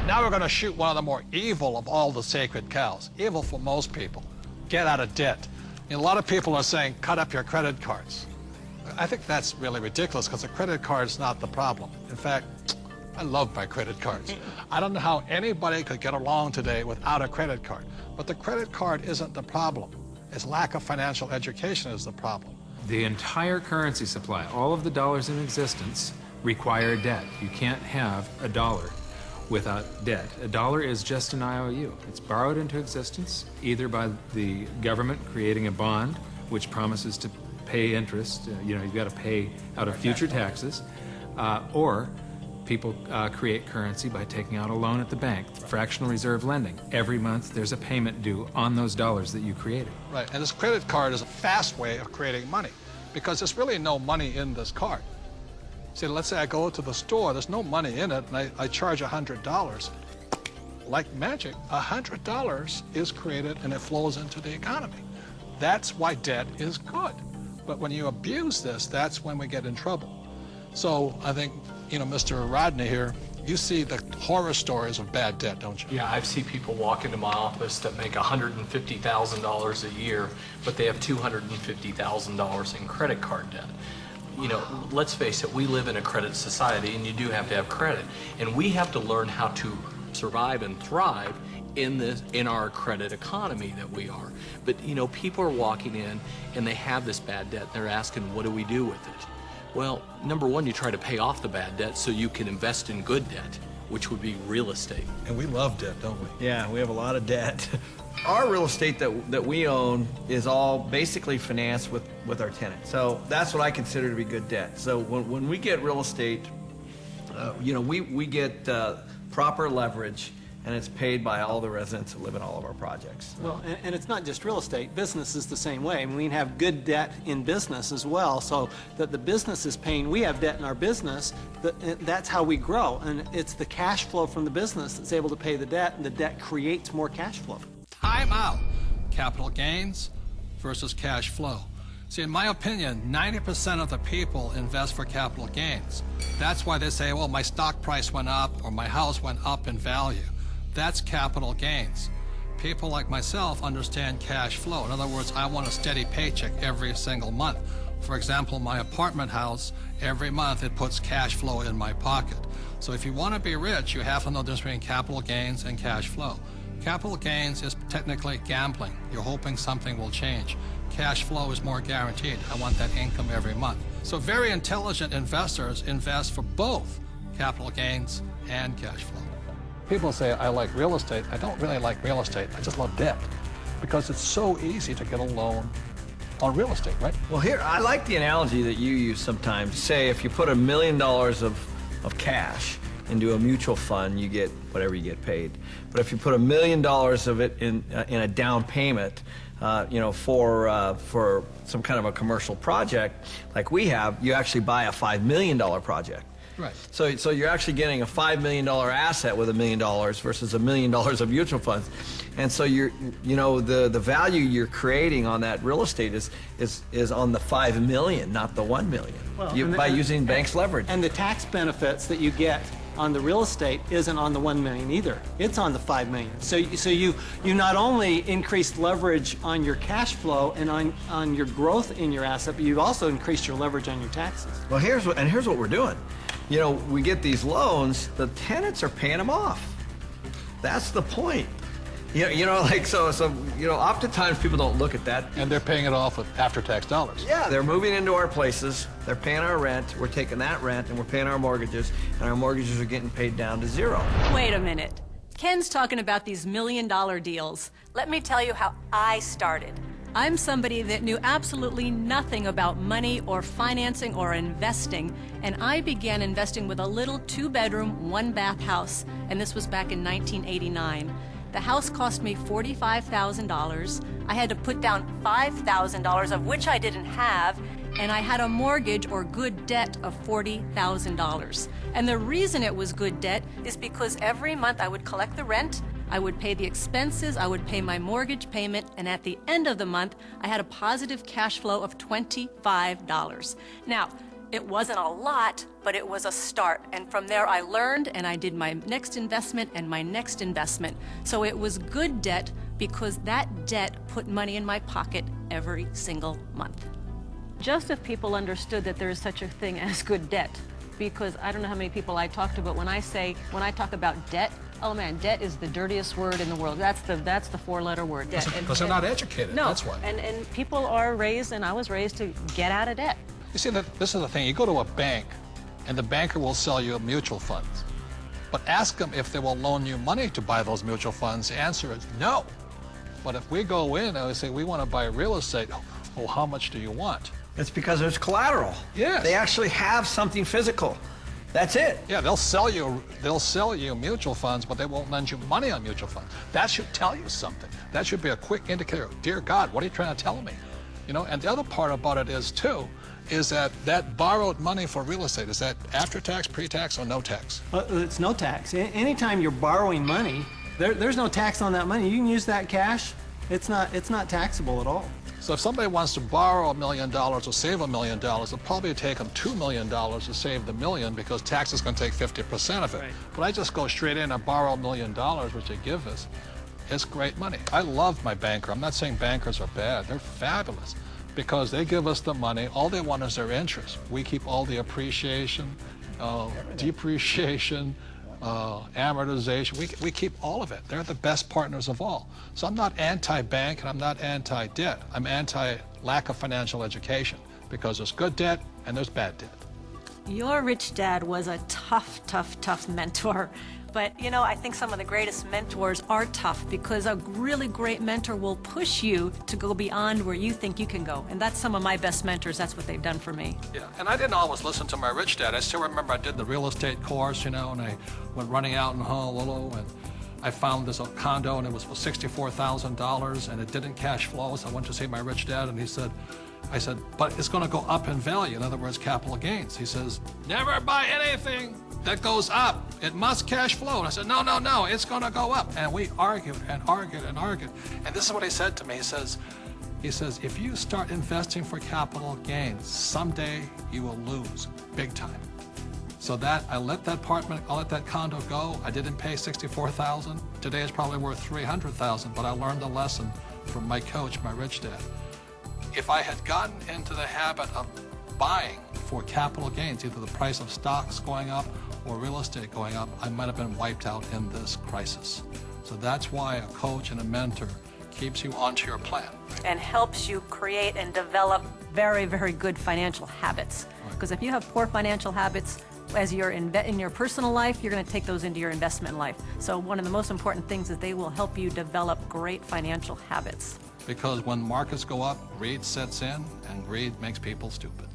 Now we're going to shoot one of the more evil of all the sacred cows. Evil for most people. Get out of debt. And a lot of people are saying, cut up your credit cards. I think that's really ridiculous because a credit card is not the problem. In fact, I love my credit cards. I don't know how anybody could get along today without a credit card. But the credit card isn't the problem. It's lack of financial education is the problem. The entire currency supply, all of the dollars in existence, require debt. You can't have a dollar without debt. A dollar is just an IOU. It's borrowed into existence either by the government creating a bond which promises to pay interest, you've got to pay out of future taxes, or people create currency by taking out a loan at the bank, fractional reserve lending. Every month there's a payment due on those dollars that you created. Right, and this credit card is a fast way of creating money because there's really no money in this card. See, let's say I go to the store, there's no money in it, and I charge $100. Like magic, $100 is created and it flows into the economy. That's why debt is good. But when you abuse this, that's when we get in trouble. So I think, Mr. Rodney here, you see the horror stories of bad debt, don't you? Yeah, I've seen people walk into my office that make $150,000 a year, but they have $250,000 in credit card debt. Let's face it, we live in a credit society, and you do have to have credit. And we have to learn how to survive and thrive in our credit economy that we are. But, people are walking in, and they have this bad debt, and they're asking, what do we do with it? Well, number one, you try to pay off the bad debt so you can invest in good debt, which would be real estate. And we love debt, don't we? Yeah, we have a lot of debt. Our real estate that we own is all basically financed with our tenants. So that's what I consider to be good debt. So when we get real estate, we get proper leverage, and it's paid by all the residents that live in all of our projects. Well, and it's not just real estate. Business is the same way. I mean, we can have good debt in business as well, so that the business is paying. We have debt in our business. That's how we grow, and it's the cash flow from the business that's able to pay the debt, and the debt creates more cash flow. Time out. Capital gains versus cash flow. See, in my opinion, 90% of the people invest for capital gains. That's why they say, well, my stock price went up or my house went up in value. That's capital gains. People like myself understand cash flow. In other words, I want a steady paycheck every single month. For example, my apartment house, every month it puts cash flow in my pocket. So if you want to be rich, you have to know the difference between capital gains and cash flow. Capital gains is technically gambling. You're hoping something will change. Cash flow is more guaranteed. I want that income every month. So very intelligent investors invest for both capital gains and cash flow. People say, I like real estate. I don't really like real estate. I just love debt because it's so easy to get a loan on real estate, right? Well, here, I like the analogy that you use sometimes. Say if you put $1 million of cash into a mutual fund, you get whatever you get paid. But if you put $1 million of it in a down payment, for some kind of a commercial project like we have, you actually buy a $5 million project. Right. So you're actually getting a $5 million asset with $1 million versus $1 million of mutual funds, and so the value you're creating on that real estate is on the $5 million, not the $1 million, by using banks' leverage. And the tax benefits that you get on the real estate isn't on the $1 million either. It's on the $5 million. So you not only increased leverage on your cash flow and on your growth in your asset, but you've also increased your leverage on your taxes. Well, here's what we're doing. We get these loans, the tenants are paying them off. That's the point. Oftentimes people don't look at that. And they're paying it off with after-tax dollars. Yeah, they're moving into our places, they're paying our rent, we're taking that rent and we're paying our mortgages, and our mortgages are getting paid down to zero. Wait a minute. Ken's talking about these $1 million deals. Let me tell you how I started. I'm somebody that knew absolutely nothing about money or financing or investing, and I began investing with a little 2-bedroom, 1-bath house, and this was back in 1989. The house cost me $45,000. I had to put down $5,000, of which I didn't have, and I had a mortgage or good debt of $40,000. And the reason it was good debt is because every month I would collect the rent, I would pay the expenses, I would pay my mortgage payment, and at the end of the month, I had a positive cash flow of $25. Now, It wasn't a lot, but it was a start. And from there I learned, and I did my next investment and my next investment. So it was good debt because that debt put money in my pocket every single month. Just if people understood that there is such a thing as good debt, because I don't know how many people I talk to, but when I talk about debt, oh man, debt is the dirtiest word in the world. That's the four-letter word, debt. Because they're not educated, no, that's why. And people are raised, and I was raised to get out of debt. You see, this is the thing. You go to a bank, and the banker will sell you mutual funds. But ask them if they will loan you money to buy those mutual funds. The answer is no. But if we go in and we say, we want to buy real estate, oh, how much do you want? It's because there's collateral. Yes. They actually have something physical. That's it. Yeah, they'll sell you mutual funds, but they won't lend you money on mutual funds. That should tell you something. That should be a quick indicator. Dear God, what are you trying to tell me? You know, and the other part about it is, too, is that borrowed money for real estate, is that after tax, pre-tax, or no tax? It's no tax. Anytime you're borrowing money, there's no tax on that money. You can use that cash. It's not taxable at all. So if somebody wants to borrow $1 million or save $1 million, it'll probably take them $2 million to save the million because tax is going to take 50% of it. Right. But I just go straight in and borrow $1 million, which they give us. It's great money. I love my banker. I'm not saying bankers are bad. They're fabulous because they give us the money. All they want is their interest. We keep all the appreciation, depreciation, amortization. We keep all of it. They're the best partners of all. So I'm not anti-bank and I'm not anti-debt. I'm anti-lack of financial education because there's good debt and there's bad debt. Your rich dad was a tough mentor. But, you know, I think some of the greatest mentors are tough because a really great mentor will push you to go beyond where you think you can go. And that's some of my best mentors. That's what they've done for me. Yeah, and I didn't always listen to my rich dad. I still remember I did the real estate course, you know, and I went running out in Honolulu, and I found this condo, and it was for $64,000, and it didn't cash flow. So I went to see my rich dad, and I said, but it's going to go up in value. In other words, capital gains. He says, never buy anything that goes up. It must cash flow. And I said, no, it's going to go up. And we argued and argued and argued. And this is what he said to me. He says, if you start investing for capital gains, someday you will lose big time. So I let that condo go. I didn't pay $64,000. Today it's probably worth $300,000, but I learned the lesson from my coach, my rich dad. If I had gotten into the habit of buying for capital gains, either the price of stocks going up or real estate going up, I might have been wiped out in this crisis. So that's why a coach and a mentor keeps you onto your plan. And helps you create and develop very, very good financial habits. Because if you have poor financial habits as you're in your personal life, you're going to take those into your investment life. So one of the most important things is they will help you develop great financial habits. Because when markets go up, greed sets in, and greed makes people stupid.